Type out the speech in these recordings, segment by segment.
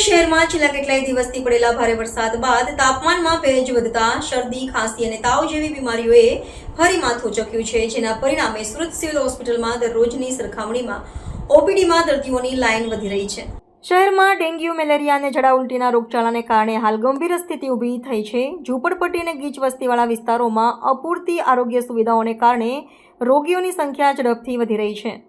શહેરમાં છેલ્લા કેટલાય દિવસથી પડેલા ભારે વરસાદ બાદ તાપમાનમાં ભેજ વધતા શરદી, ખાંસી અને તાવ જેવી બીમારીઓએ ફરી માથું ચક્યું છે, જેના પરિણામે સુરત સિવિલ હોસ્પિટલમાં દરરોજની સરખામણીમાં ઓપીડીમાં દર્દીઓની લાઇન વધી રહી છે। શહેરમાં ડેન્ગ્યુ, મેલેરિયા અને ઝાડા ઉલટીના રોગચાળાને કારણે હાલ ગંભીર સ્થિતિ ઊભી થઈ છે। ઝૂંપડપટ્ટી અને ગીચ વસ્તીવાળા વિસ્તારોમાં અપૂરતી આરોગ્ય સુવિધાઓને કારણે રોગીઓની સંખ્યા ઝડપથી વધી રહી છે।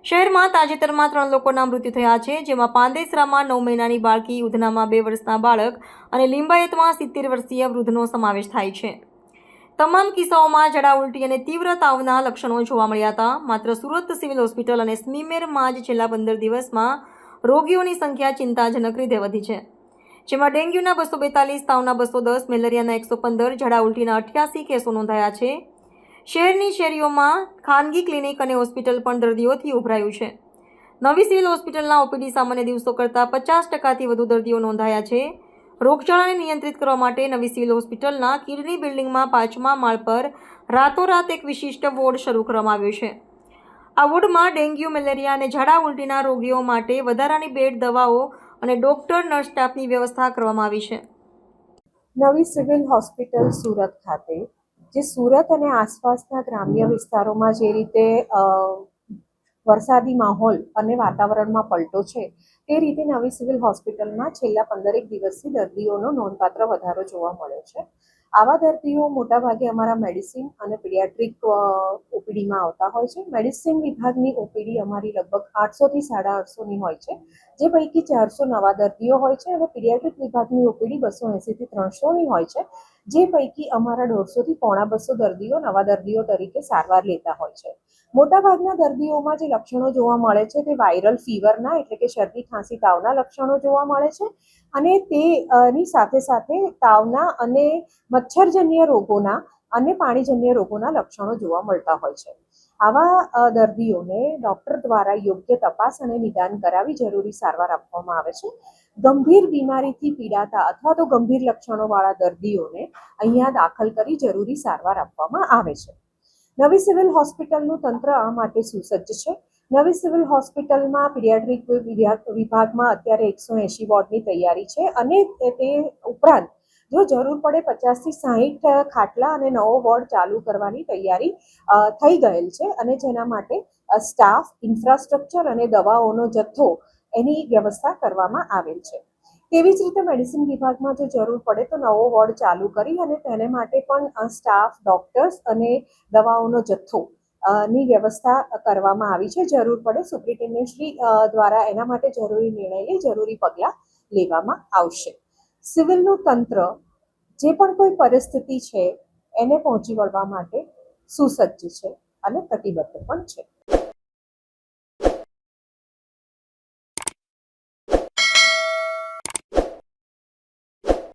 શહેરમાં તાજેતરમાં 3 લોકોના મૃત્યુ થયા છે, જેમાં પાંદેસરામાં 9 મહિનાની બાળકી, ઉધનામાં 2 વર્ષના બાળક અને લિંબાયતમાં 70 વર્ષીય વૃદ્ધનો સમાવેશ થાય છે। તમામ કિસ્સાઓમાં ઝાડા ઉલટી અને તીવ્ર તાવના લક્ષણો જોવા મળ્યા હતા। માત્ર સુરત સિવિલ હોસ્પિટલ અને સ્મીમેરમાં જ છેલ્લા 15 દિવસમાં રોગીઓની સંખ્યા ચિંતાજનક રીતે વધી છે, જેમાં ડેન્ગ્યુના 242, તાવના 210, મેલેરિયાના 115, ઝાડા ઉલટીના 88 કેસો નોંધાયા છે। શહેરની શેરીઓમાં ખાનગી ક્લિનિક અને હોસ્પિટલ પણ દર્દીઓથી ઉભરાયું છે। નવી સિવિલ હોસ્પિટલના ઓપીડી સામાન્ય દિવસો કરતાં 50%થી વધુ દર્દીઓ નોંધાયા છે। રોગચાળાને નિયંત્રિત કરવા માટે નવી સિવિલ હોસ્પિટલના કિડની બિલ્ડિંગમાં 5મા માળ પર રાતોરાત એક વિશિષ્ટ વોર્ડ શરૂ કરવામાં આવ્યો છે। આ વોર્ડમાં ડેન્ગ્યુ, મેલેરિયા અને ઝાડા ઉલટીના રોગીઓ માટે વધારાની બેડ, દવાઓ અને ડોક્ટર, નર્સ સ્ટાફની વ્યવસ્થા કરવામાં આવી છે। નવી સિવિલ હોસ્પિટલ સુરત ખાતે જે સુરત અને આસપાસના ગ્રામ્ય વિસ્તારોમાં જે રીતે વરસાદી માહોલ અને વાતાવરણમાં પલટો છે, તે રીતે નવી સિવિલ હોસ્પિટલમાં છેલ્લા 15 દિવસથી દર્દીઓનો નોંધપાત્ર વધારો જોવા મળ્યો છે। આવા દર્દીઓ મોટાભાગે અમારા મેડિસિન અને પીડિયાટ્રિક ઓપીડીમાં આવતા હોય છે। મેડિસિન વિભાગની ઓપીડી અમારી લગભગ 800થી 850ની હોય છે, જે પૈકી 400 નવા દર્દીઓ હોય છે અને પીડિયાટ્રિક વિભાગની ઓપીડી 280થી 300ની હોય છે, જે પૈકી અમારા 150થી પોણા 200 દર્દીઓ નવા દર્દીઓ તરીકે સારવાર લેતા હોય છે। મોટાભાગના દર્દીઓમાં જે લક્ષણો જોવા મળે છે તે વાયરલ ફીવરના એટલે કે શરદી, ખાંસી, તાવના લક્ષણો જોવા મળે છે અને તેની સાથે સાથે તાવના અને મચ્છરજન્ય રોગોના અને પાણીજન્ય રોગોના લક્ષણો જોવા મળતા હોય છે। આવા દર્દીઓને ડૉક્ટર દ્વારા યોગ્ય તપાસ અને નિદાન કરાવી જરૂરી સારવાર આપવામાં આવે છે। ગંભીર બીમારીથી પીડાતા અથવા તો ગંભીર લક્ષણોવાળા દર્દીઓને અહીંયા દાખલ કરી જરૂરી સારવાર આપવામાં આવે છે। નવી સિવિલ હોસ્પિટલનું તંત્ર આ માટે સુસજ્જ છે। નવી સિવિલ હોસ્પિટલમાં પીડિયાટ્રિક વિભાગમાં અત્યારે 180 વોર્ડની તૈયારી છે અને તે ઉપરાંત જો જરૂર પડે 50થી 60 ખાટલા અને નવો વોર્ડ ચાલુ કરવાની તૈયારી થઈ ગયેલ છે અને જેના માટે સ્ટાફ, ઇન્ફ્રાસ્ટ્રક્ચર અને દવાઓનો જથ્થો એની વ્યવસ્થા કરવામાં આવેલ છે। તેવી જ રીતે મેડિસિન વિભાગમાં જો જરૂર પડે તો નવો વોર્ડ ચાલુ કરી અને તેને માટે પણ સ્ટાફ, ડૉક્ટર્સ અને દવાઓનો જથ્થો ની વ્યવસ્થા કરવામાં આવી છે। જરૂર પડે સુપ્રિન્ટેન્ડન્ટશ્રી દ્વારા એના માટે જરૂરી નિર્ણય લઈ જરૂરી પગલાં લેવામાં આવશે। સિવિલનું તંત્ર જે પણ કોઈ પરિસ્થિતિ છે એને પહોંચી વળવા માટે સુસજ્જ છે અને કટિબદ્ધ પણ છે।